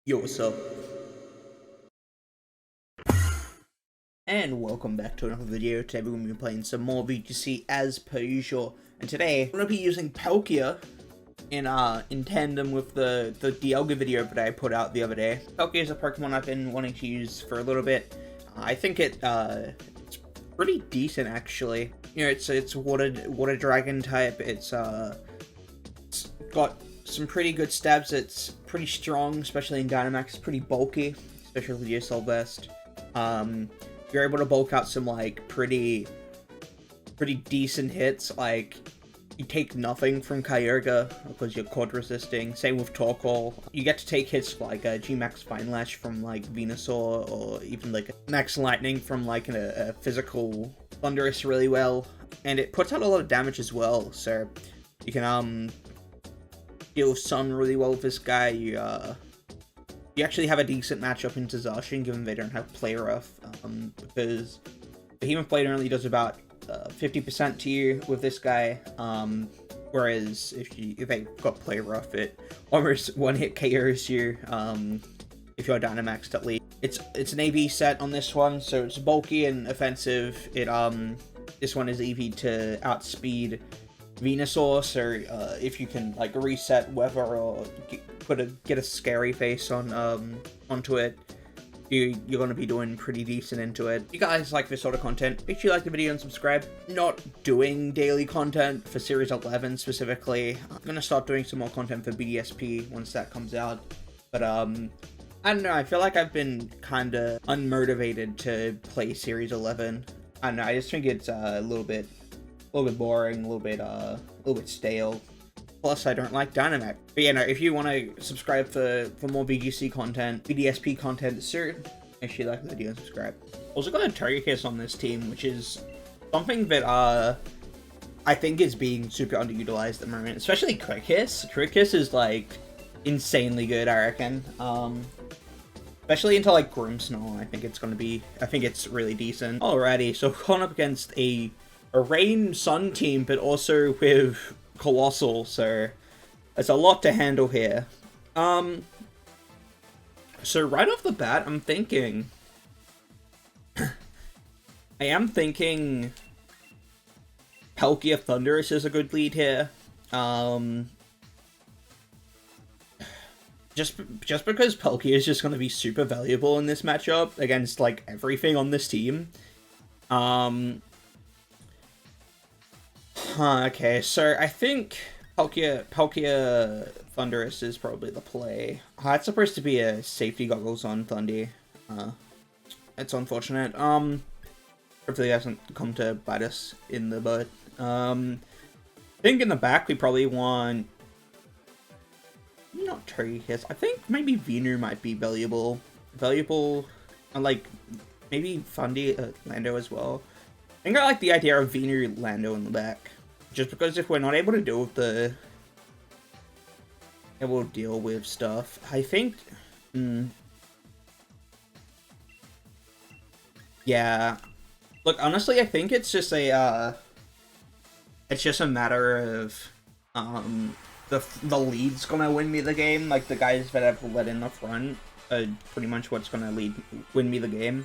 Yo, what's up? And welcome back to another video. Today we're going to be playing some more VGC as per usual. And today, I'm going to be using Palkia in tandem with the Dialga video that I put out the other day. Palkia is a Pokemon I've been wanting to use for a little bit. I think it's pretty decent actually. You know, it's water dragon type. It's got some pretty good stabs. It's pretty strong, especially in Dynamax. It's pretty bulky, especially with your Soul Vest. You're able to bulk out some like pretty decent hits. Like you take nothing from Kyurga because you're quad resisting. Same with Torkoal. You get to take hits like a G-Max Fine Lash from like Venusaur, or even like a Max Lightning from like a physical Thundurus really well. And it puts out a lot of damage as well, so you can deal Sun really well with this guy. You actually have a decent matchup into Zacian, given they don't have Play Rough, because Behemoth Blade only does about 50% to you with this guy, whereas if they got Play Rough, it almost one-hit KOs you, if you're Dynamaxed at least. It's an AV set on this one, so it's bulky and offensive. This one is EV to outspeed Venusaur, so if you can like reset weather or get a scary face on onto it, you're gonna be doing pretty decent into it. If you guys like this sort of content, make sure you like the video and subscribe. Not doing daily content for Series 11 specifically. I'm gonna start doing some more content for BDSP once that comes out, but I don't know, I feel like I've been kinda unmotivated to play Series 11. I don't know, I just think it's a little bit boring, a little bit stale. Plus, I don't like Dynamax. But yeah, no, if you want to subscribe for more VGC content, BDSP content soon, make sure you like the video and subscribe. Also got a Togekiss on this team, which is something that I think is being super underutilized at the moment, especially Quick Kiss. Quick Kiss is like insanely good, I reckon. Especially into like Grimmsnarl, I think it's really decent. Alrighty, so we're going up against a Rain Sun team, but also with Colossal, so there's a lot to handle here. So right off the bat, I'm thinking Palkia Thundurus is a good lead here. Just because Palkia is just going to be super valuable in this matchup against like everything on this team. Okay, so I think Palkia Thundurus is probably the play. It's supposed to be a safety goggles on Thundy. It's unfortunate. Hopefully it hasn't come to bite us in the butt. I think in the back we probably want not Togekiss. I think maybe Venu might be valuable, and like maybe Thundy Lando as well. I think I like the idea of Venu Lando in the back. Just because if we're not able to deal with stuff, I think, yeah. Look, honestly, I think it's just a matter of, the lead's gonna win me the game. Like, the guys that have led in the front are pretty much what's gonna win me the game.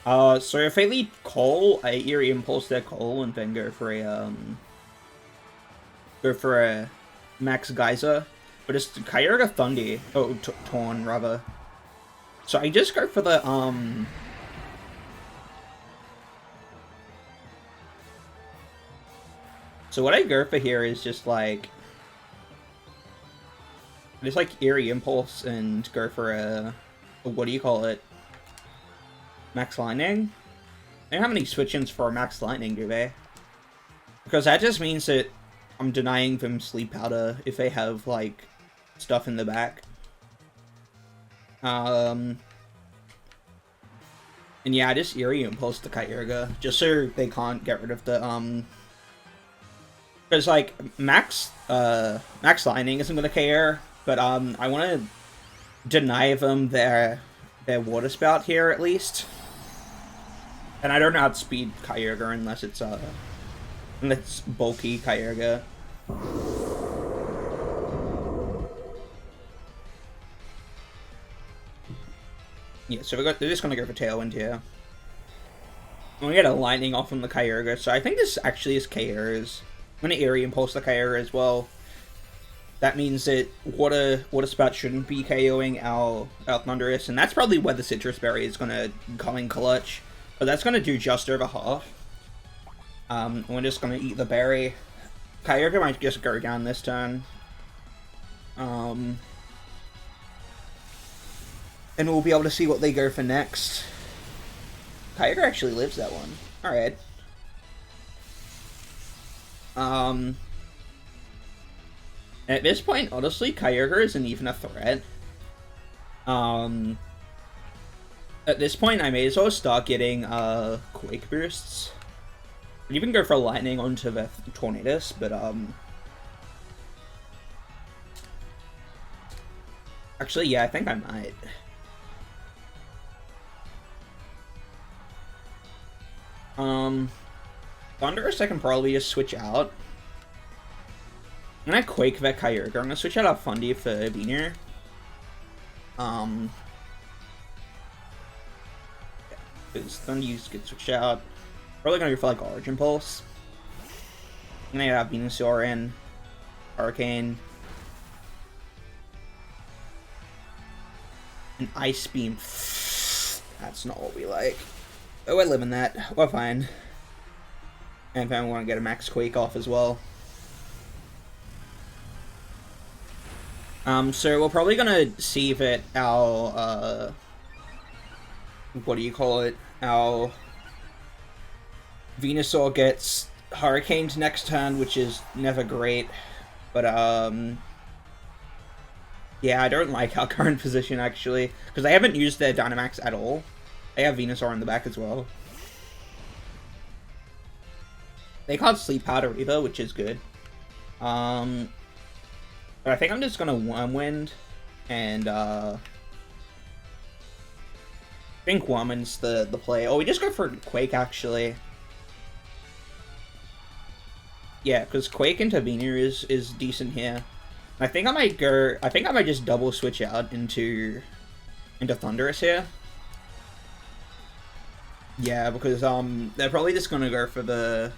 So if I lead Cole, I Eerie Impulse their Cole and then go for a Max Geyser. But it's Kyurga Thundy. Oh, Torn, rather. So I just go for the, So what I go for here is just like Eerie Impulse and go for a what do you call it? Max Lightning? They don't have any switch-ins for Max Lightning, do they? Because that just means that I'm denying them Sleep Powder if they have, like, stuff in the back. And yeah, I just Eerie Impulse to Kyurga, just so they can't get rid of the, because, like, Max Lightning isn't gonna care, but, I want to deny them their Water Spout here, at least. And I don't outspeed Kyurga unless it's bulky Kyurga. Yeah, so they're just gonna go for Tailwind here. And we get a Lightning off from the Kyogre, so I think this actually is KOs. I'm gonna Aerial Impulse the Kyogre as well. That means that Water Spout shouldn't be KOing our Thundurus, and that's probably where the Citrus Berry is gonna come in clutch. But that's gonna do just over half. We're just gonna eat the berry. Kyogre might just go down this turn. And we'll be able to see what they go for next. Kyogre actually lives that one. Alright. At this point, honestly, Kyogre isn't even a threat. At this point, I may as well start getting, Quake Boosts. I'd even go for Lightning onto the Tornadus, but, actually, yeah, I think I might. Thundurus I can probably just switch out. I'm gonna Quake that Kyogre. I'm gonna switch out a Fundy for Veneer. Because Thundurus gets switched out. Probably gonna go for like Origin Pulse. I'm gonna have Venusaur in. Hurricane. An Ice Beam. That's not what we like. But we're living that. We're fine. And then we want to get a Max Quake off as well. So we're probably gonna see that our, what do you call it? Our Venusaur gets Hurricaned next turn, which is never great. But, yeah, I don't like our current position, actually. Because they haven't used their Dynamax at all. They have Venusaur in the back as well. They can't Sleep Powder either, which is good. But I think I'm just gonna Wyrmwind, and I think Wyrmwind's the play. Oh, we just go for Quake actually. Yeah, because Quake into Veneer is decent here. I think I might go. I think I might just double switch out into Thundurus here. Yeah, because they're probably just gonna go for the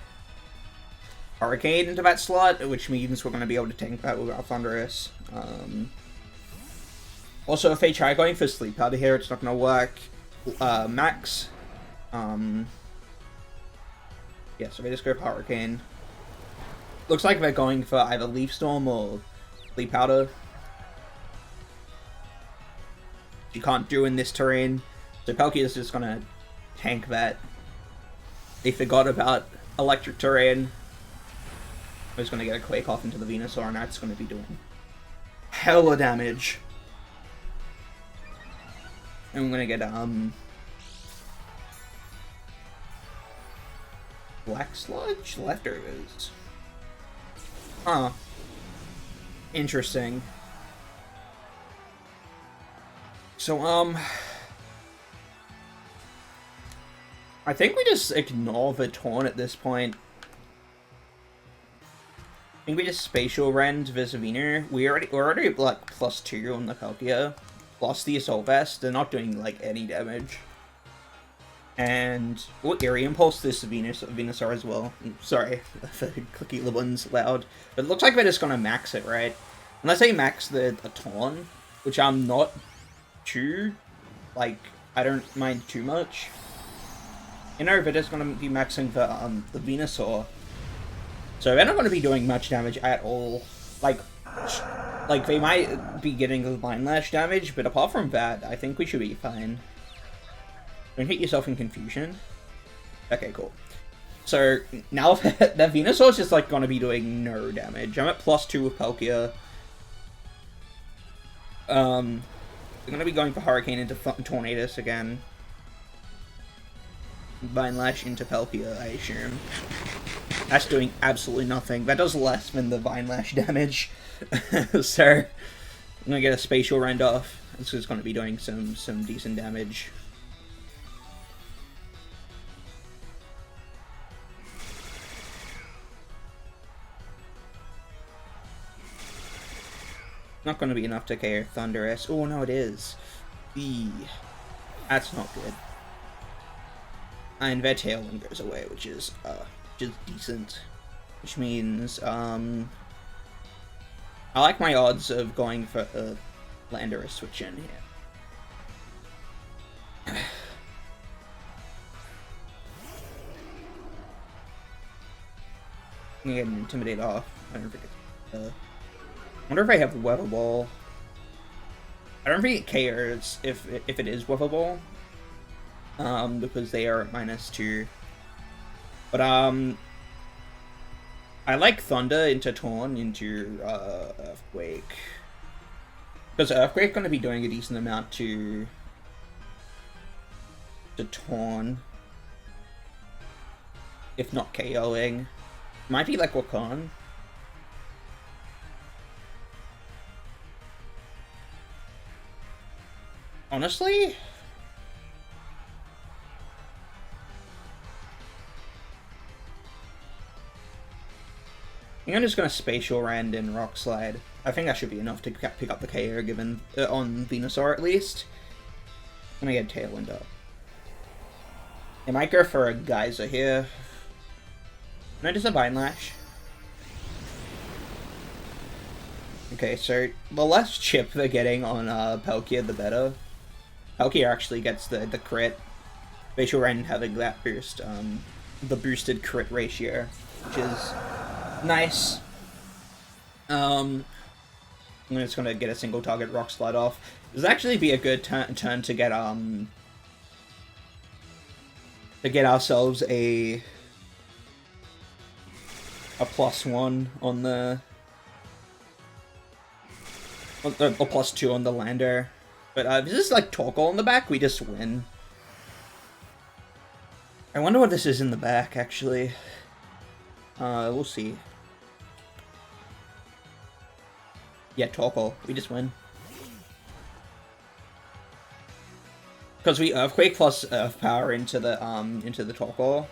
Hurricane into that slot, which means we're going to be able to tank that with our Thundurus. Also, if they try going for Sleep Powder here, it's not going to work. Max. Yeah, so they just go for Hurricane. Looks like they're going for either Leaf Storm or Sleep Powder. You can't do in this terrain. So Palkia is just going to tank that. They forgot about Electric Terrain. I was going to get a Quake off into the Venusaur, and that's going to be doing hella damage. And I'm going to get, Black Sludge? Leftovers. Huh. Interesting. So, I think we just ignore the Taunt at this point. I think we just Spatial Rend Veneer. We're already like +2 on the Palkia. Plus the Assault Vest. They're not doing like any damage. And we'll Aerial Impulse this Venusaur as well. Sorry, the clicky little one's loud. But it looks like they're just gonna max it, right? Unless they max the Taunt, which I'm not too, like, I don't mind too much. You know, they're just gonna be maxing the Venusaur. So they're not going to be doing much damage at all. Like they might be getting the Vine Lash damage, but apart from that, I think we should be fine. Don't hit yourself in confusion. Okay, cool. So now that Venusaur is just like going to be doing no damage. I'm at +2 with Palkia. They're going to be going for Hurricane into Tornadus again. Vine Lash into Palkia, I assume. That's doing absolutely nothing. That does less than the Vine Lash damage. So, I'm gonna get a Spatial Rend off. This is gonna be doing some decent damage. Not gonna be enough to KO Thundurus. Oh no, it is. That's not good. And their tailwind goes away, which is decent. Which means, I like my odds of going for a Landorus switch in here. I'm gonna get an Intimidate off. I don't think it's, I wonder if I have Weather Ball. I don't think it cares if it is Weather Ball. Because they are at -2. But, I like Thunder into Torn into, Earthquake. Because Earthquake's gonna be doing a decent amount to Torn. If not KOing. Might be like Wakan. Honestly? I think I'm just gonna Spatial Rend and Rock Slide. I think that should be enough to pick up the KO given on Venusaur at least. I'm gonna get Tailwind up. I might go for a Geyser here. No, just a Vine Lash. Okay, so the less chip they're getting on Palkia, the better. Palkia actually gets the crit. Spatial Rend having that boost, the boosted crit ratio, which is nice. I'm just gonna get a single target Rock Slide off. This would actually be a good turn to get ourselves a +1 on the or +2 on the lander. But if this is like Torkoal in the back, we just win. I wonder what this is in the back actually. We'll see. Yeah, Torkoal. We just win. Because we Earthquake plus Earth Power into the Torkoal.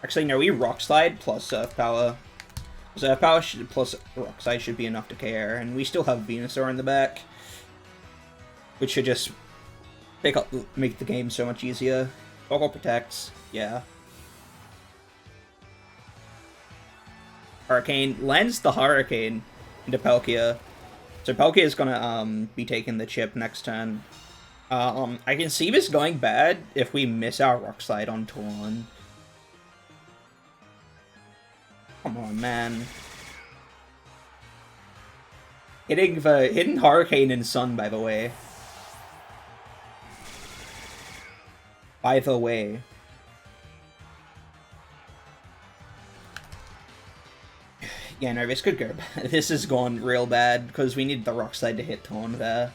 Actually, no, we Rock Slide plus Earth Power. Because Earth Power plus Rock Slide should be enough to KO, and we still have Venusaur in the back. Which should just make the game so much easier. Torkoal protects, yeah. Hurricane lands the Hurricane into Palkia. So Palkia is gonna be taking the chip next turn. I can see this going bad if we miss our Rock Slide on Torn. Come on, man. Hitting Hurricane in Sun, by the way. By the way. Yeah, no, this could go bad. This has gone real bad, because we need the Rock Slide to hit Torn there.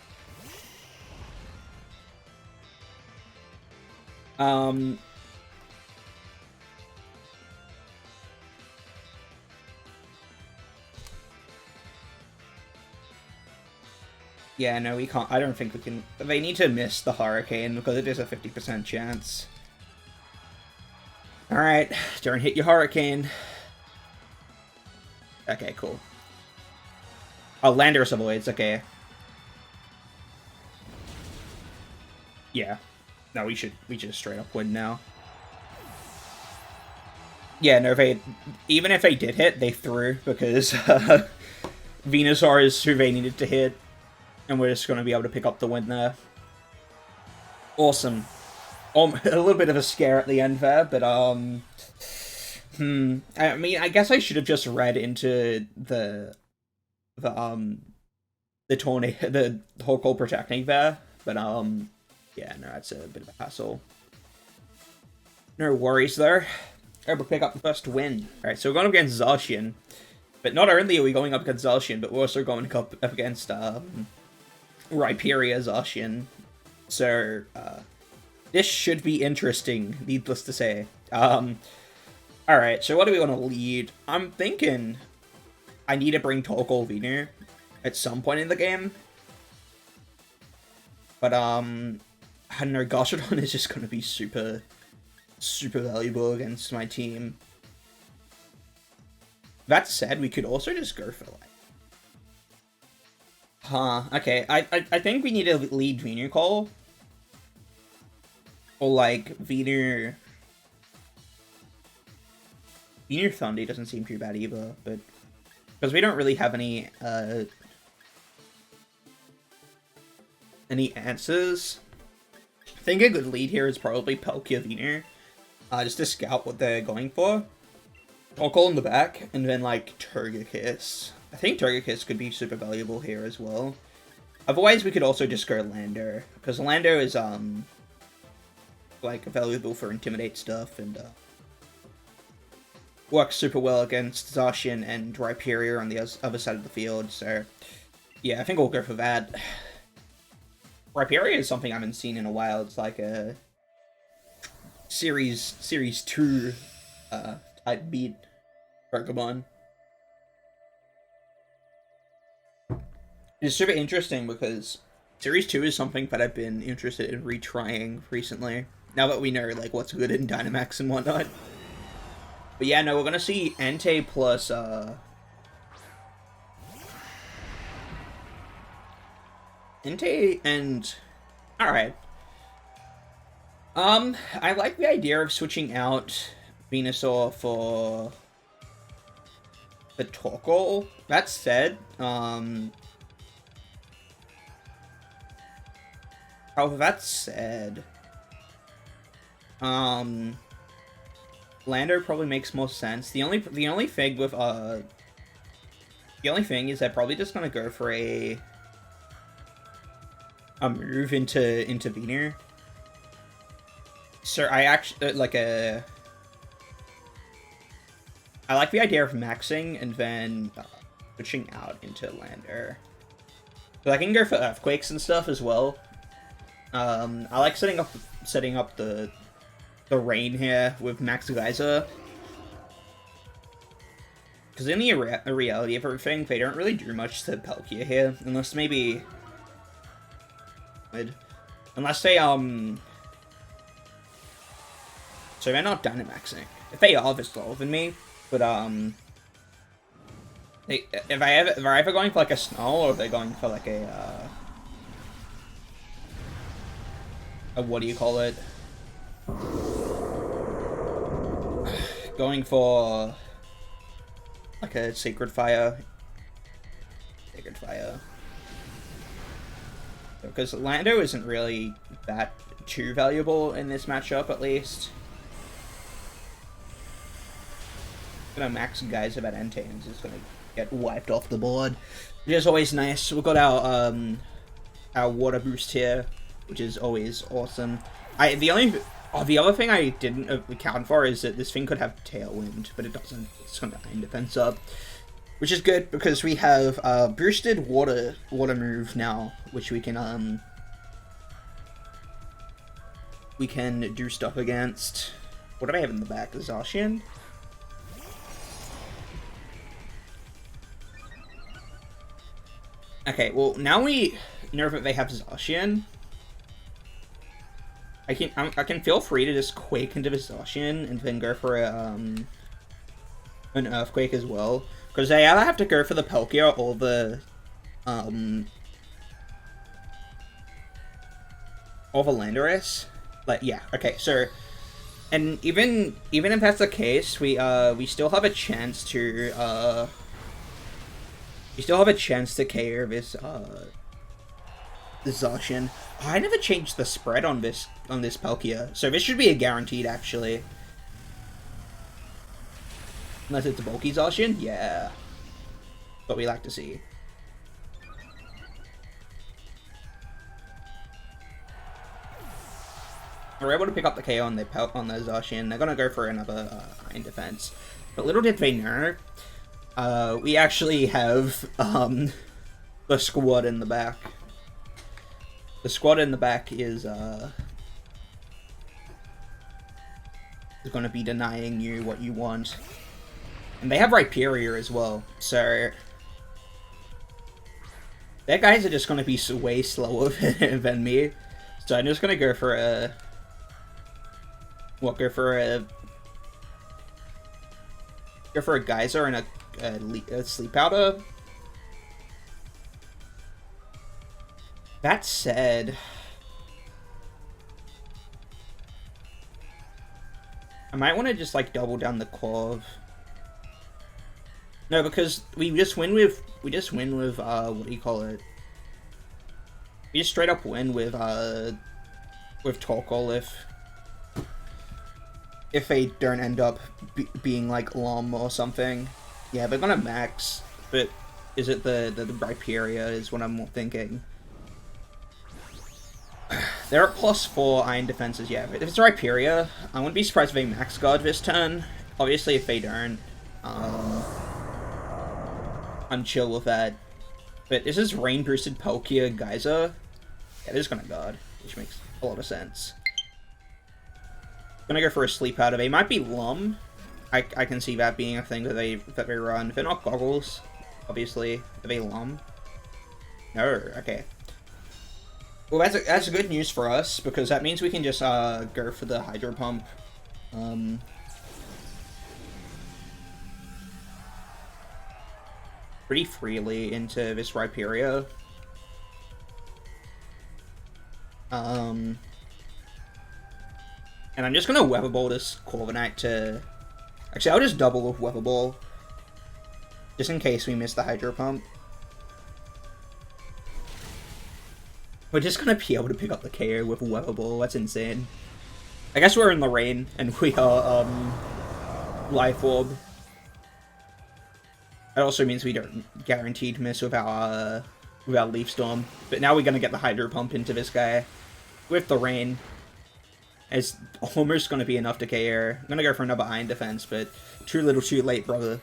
Yeah, no, we can't. I don't think we can. They need to miss the Hurricane because it is a 50% chance. Alright, don't hit your Hurricane. Okay, cool. Oh, Landorus avoids, okay. Yeah. No, we should straight up win now. Yeah, no, even if they did hit, they threw because Venusaur is who they needed to hit. And we're just going to be able to pick up the win there. Awesome. A little bit of a scare at the end there, but, I mean, I guess I should have just read into the Torkoal protecting there, but, yeah, no, that's a bit of a hassle. No worries there. We'll pick up the first win. Alright, so we're going up against Zacian. But not only are we going up against Zacian, but we're also going up against, Rhyperior Zacian. So, this should be interesting, needless to say. Alright, so what do we want to lead? I'm thinking I need to bring Torkoal Venu at some point in the game. But, I don't know, Gastrodon is just going to be super valuable against my team. That said, we could also just go for, like, okay. I think we need to lead Venusaur. Or like Veneer Thunder doesn't seem too bad either, but because we don't really have any answers. I think a good lead here is probably Palkia Veneer. Just to scout what they're going for. I'll call in the back, and then like Togekiss. I think Togekiss could be super valuable here as well. Otherwise, we could also just go Lando, because Lando is like valuable for Intimidate stuff and works super well against Zacian and Rhyperior on the other side of the field. So yeah, I think we'll go for that. Rhyperior is something I haven't seen in a while. It's like a Series 2 type beat Pokemon. It's super interesting because Series 2 is something that I've been interested in retrying recently. Now that we know like what's good in Dynamax and whatnot. But yeah, no, we're gonna see Entei plus Entei and alright. I like the idea of switching out Venusaur for the Torkoal. That said, Lando probably makes more sense. The only thing with the only thing is they're probably just gonna go for a move into Veneer. So I actually I like the idea of maxing and then switching out into Lander. So I can go for Earthquakes and stuff as well. I like setting up the rain here with Max Geyser. Because in the reality of everything, they don't really do much to Palkia here, unless maybe unless they so they're not Dynamaxing. If they are, they're slower than me. But they're either going for like a Snarl or they're going for like a what do you call it? Going for like a Sacred Fire. Because Lando isn't really that too valuable in this matchup, at least. Gonna max guys about Entei and just gonna get wiped off the board, which is always nice. We've got our water boost here, which is always awesome. The other thing I didn't account for is that this thing could have Tailwind, but it doesn't. It's gonna Iron Defense up, which is good because we have boosted water move now, which we can do stuff against. What do I have in the back? Zacian? Okay, well, now we know that they have Zacian. I can feel free to just Quake into the Zacian and then go for an Earthquake as well. Because I either have to go for the Palkia or the Landorus. Like, yeah, okay, so and even if that's the case, we still have a chance to KO this Zacian. Oh, I never changed the spread on this Palkia, so this should be a guaranteed actually. Unless it's a bulky Zacian, yeah. What we like to see. We're able to pick up the KO on the Zacian. They're gonna go for another Iron Defense, but little did they know. We actually have, the squad in the back. The squad in the back is going to be denying you what you want. And they have Rhyperior as well, so their guys are just going to be way slower than me. So I'm just going to go for a... Go for a Geyser and a Sleep Powder. That said, I might want to just like double down the Corv. No, because we just win with what do you call it? We just straight up win with Torkoal if they don't end up being like Lom or something. Yeah, they're gonna max, but is it the Rhyperior is what I'm thinking. They're at +4 Iron defenses, yeah, but if it's Rhyperior, I wouldn't be surprised if they max guard this turn. Obviously, if they don't, I'm chill with that. But this is Rain Boosted Palkia Geyser. Yeah, it is gonna guard, which makes a lot of sense. Gonna go for a Sleep Powder. They might be Lum. I can see that being a thing that they run. If they're not Goggles, obviously. Are they Lum? No, okay. Well, that's good news for us, because that means we can just go for the Hydro Pump. Pretty freely into this Rhyperior. And I'm just gonna Weather Ball this Corviknight to... Actually, I'll just double with Weather Ball. Just in case we miss the Hydro Pump. We're just gonna be able to pick up the KO with Weather Ball. That's insane. I guess we're in the rain, and we are, Life Orb. That also means we don't guaranteed miss with our Leaf Storm. But now we're gonna get the Hydro Pump into this guy. With the rain. It's almost gonna be enough to KO. I'm gonna go for another Iron Defense, but too little too late, brother.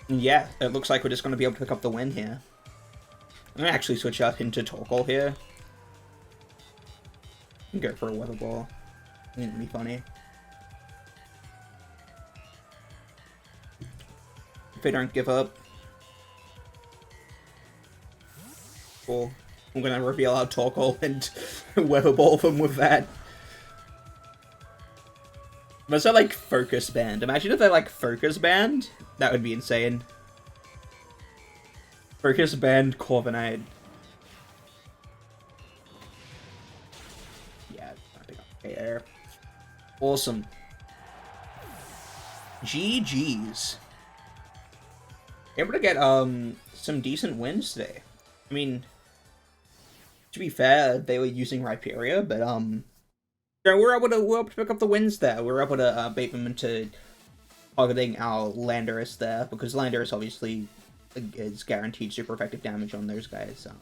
Yeah, it looks like we're just gonna be able to pick up the win here. I'm gonna actually switch out into Torkoal here. And go for a Weather Ball. I think it'd be funny. If they don't give up. Cool. I'm gonna reveal our Torkoal and Weather Ball them with that. But so like Focus Band. Imagine if they're like Focus Band. That would be insane. Focus Band Corviknight. Yeah, I pick up KO. Awesome. GG's. Able to get some decent wins today. I mean, to be fair, they were using Rhyperior, but we're able to pick up the wins there. We're able to bait them into targeting our Landorus there, because Landorus obviously is guaranteed super effective damage on those guys. So.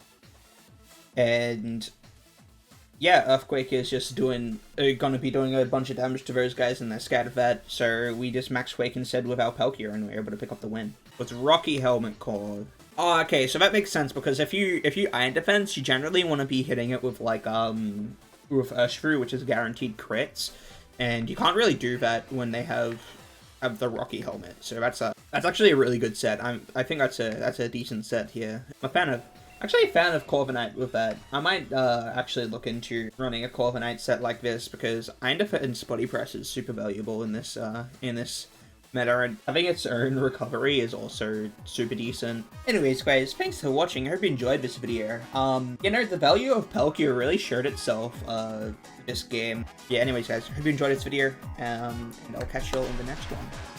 And yeah, Earthquake is just gonna be doing a bunch of damage to those guys, and they're scared of that. So we just Max Quake instead with our Palkia, and we're able to pick up the win. It's Rocky Helmet Cord. Oh, okay, so that makes sense, because if you Iron Defense, you generally want to be hitting it with like with Urshifu, which is guaranteed crits, and you can't really do that when they have the Rocky Helmet. So that's actually a really good set. I think that's a decent set here. I'm actually a fan of Corviknight with that. I might actually look into running a Corviknight set like this, because Iron Defense Body Press is super valuable in this meta, and having its own recovery is also super decent. Anyways, guys, thanks for watching. I hope you enjoyed this video. You know, the value of Palkia really showed itself this game. Yeah, anyways, guys, hope you enjoyed this video, and I'll catch you all in the next one.